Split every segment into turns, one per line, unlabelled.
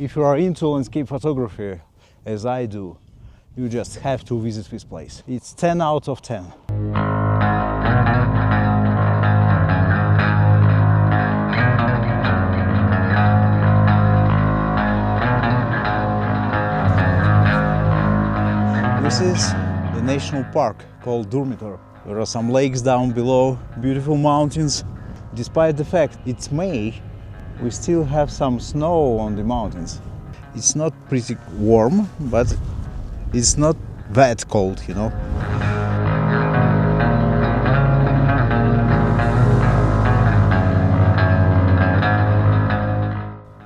If you are into landscape photography, as I do, you just have to visit this place. It's 10 out of 10. This is the national park called Durmitor. There are some lakes down below, beautiful mountains. Despite the fact it's May, we still have some snow on the mountains. It's not pretty warm, but it's not that cold, you know.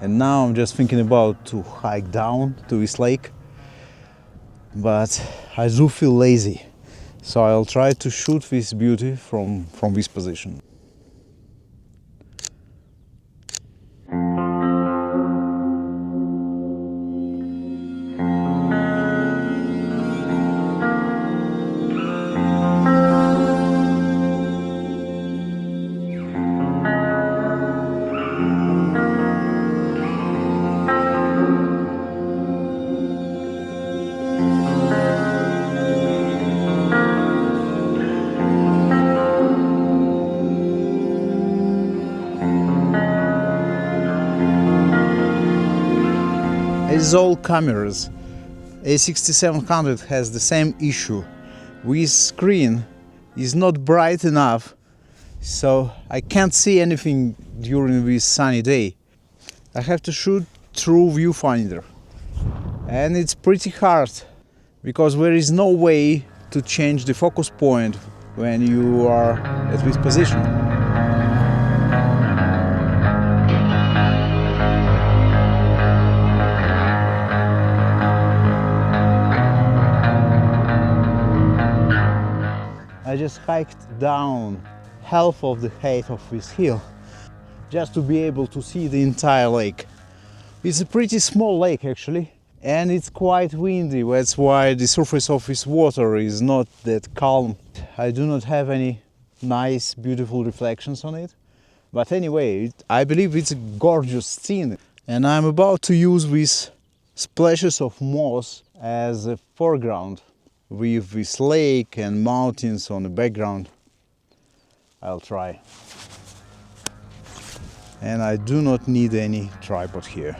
And now I'm just thinking about to hike down to this lake, but I do feel lazy, so I'll try to shoot this beauty from this position. As all cameras, A6700 has the same issue. This screen is not bright enough, so I can't see anything during this sunny day. I have to shoot through viewfinder, and it's pretty hard because there is no way to change the focus point when you are at this position. I just hiked down half of the height of this hill just to be able to see the entire lake. It's a pretty small lake actually, and it's quite windy. That's why the surface of this water is not that calm. I do not have any nice, beautiful reflections on it. But anyway, I believe it's a gorgeous scene. And I'm about to use these splashes of moss as a foreground, with this lake and mountains on the background. I'll try. And I do not need any tripod here.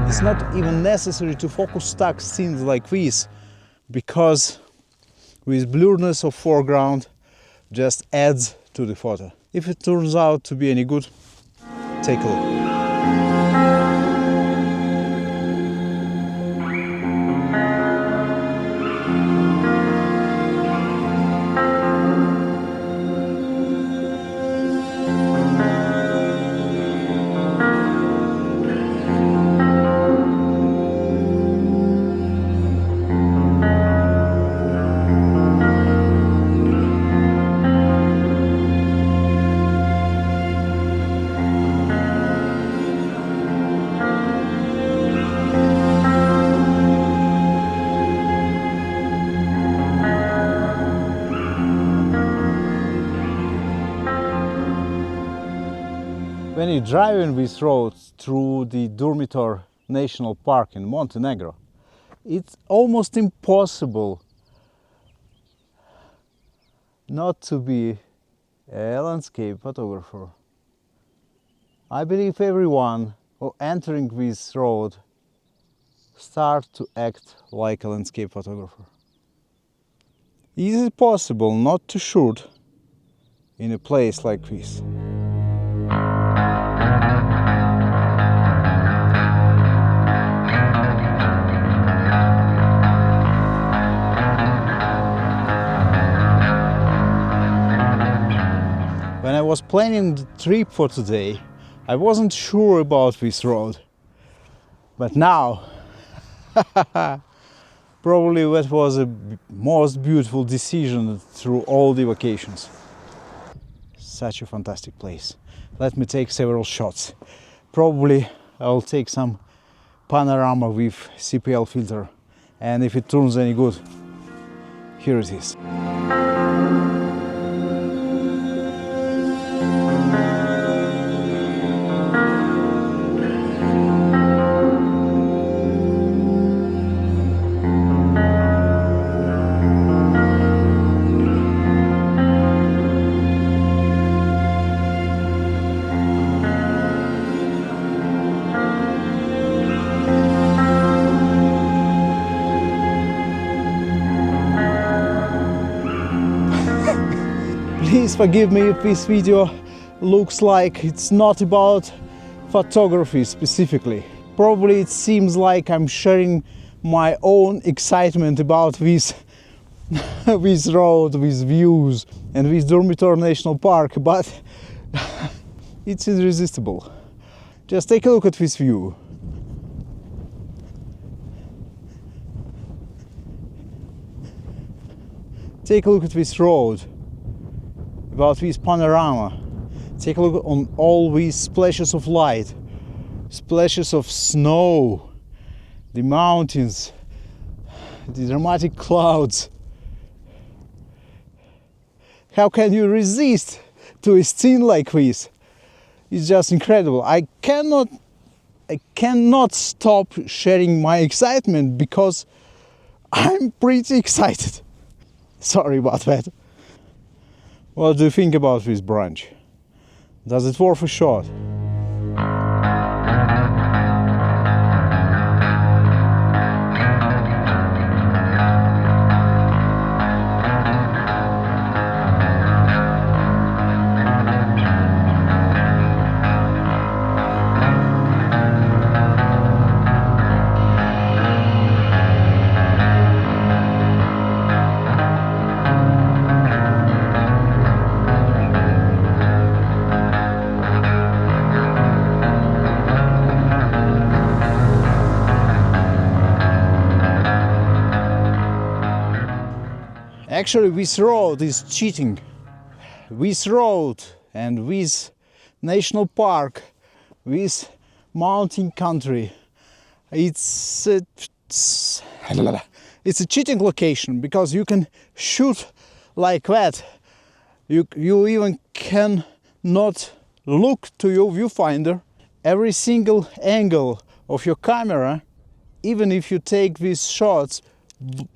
It's not even necessary to focus stack scenes like this, because this blurriness of foreground just adds to the photo. If it turns out to be any good, take a look. When you're driving this road through the Durmitor National Park in Montenegro, it's almost impossible not to be a landscape photographer. I believe everyone who entering this road starts to act like a landscape photographer. Is it possible not to shoot in a place like this? When I was planning the trip for today, I wasn't sure about this road. But now, probably that was the most beautiful decision through all the vacations. Such a fantastic place. Let me take several shots. Probably I'll take some panorama with CPL filter, and if it turns any good, here it is. Please forgive me if this video looks like it's not about photography specifically. Probably it seems like I'm sharing my own excitement about this, this road, these views and this Durmitor National Park, but it's irresistible. Just take a look at this view. Take a look at this road, about this panorama. Take a look on all these splashes of light, splashes of snow, the mountains, the dramatic clouds. How can you resist to a scene like this? It's just incredible. I cannot stop sharing my excitement because I'm pretty excited. Sorry about that. What do you think about this branch? Does it worth a shot? Actually, this road is cheating. This road and this national park, this mountain country, it's a cheating location because you can shoot like that. You even cannot look to your viewfinder. Every single angle of your camera, even if you take these shots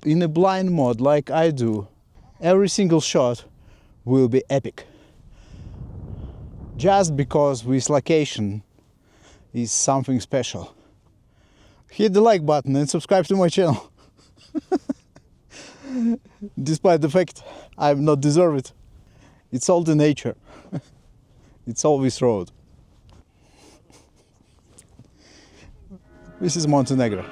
in a blind mode like I do, every single shot will be epic. Just because this location is something special. Hit the like button and subscribe to my channel. Despite the fact I have not deserved it. It's all the nature. It's all this road. This is Montenegro.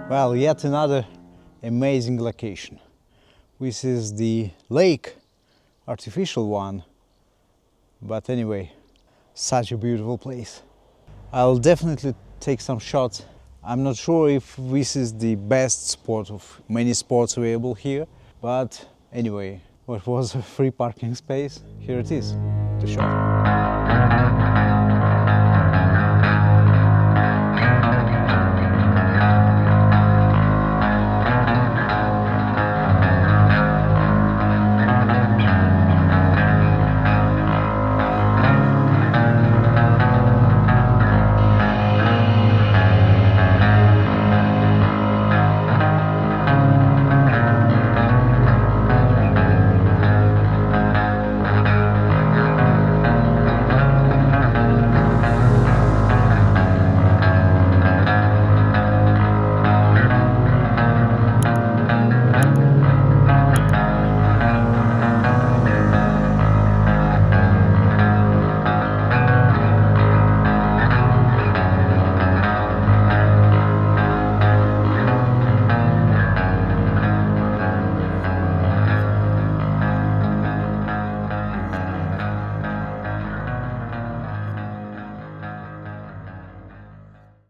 Well, yet another amazing location. This is the lake, artificial one, but anyway, such a beautiful place. I'll definitely take some shots. I'm not sure if this is the best spot of many spots available here, but anyway, what was a free parking space, here it is, the shot.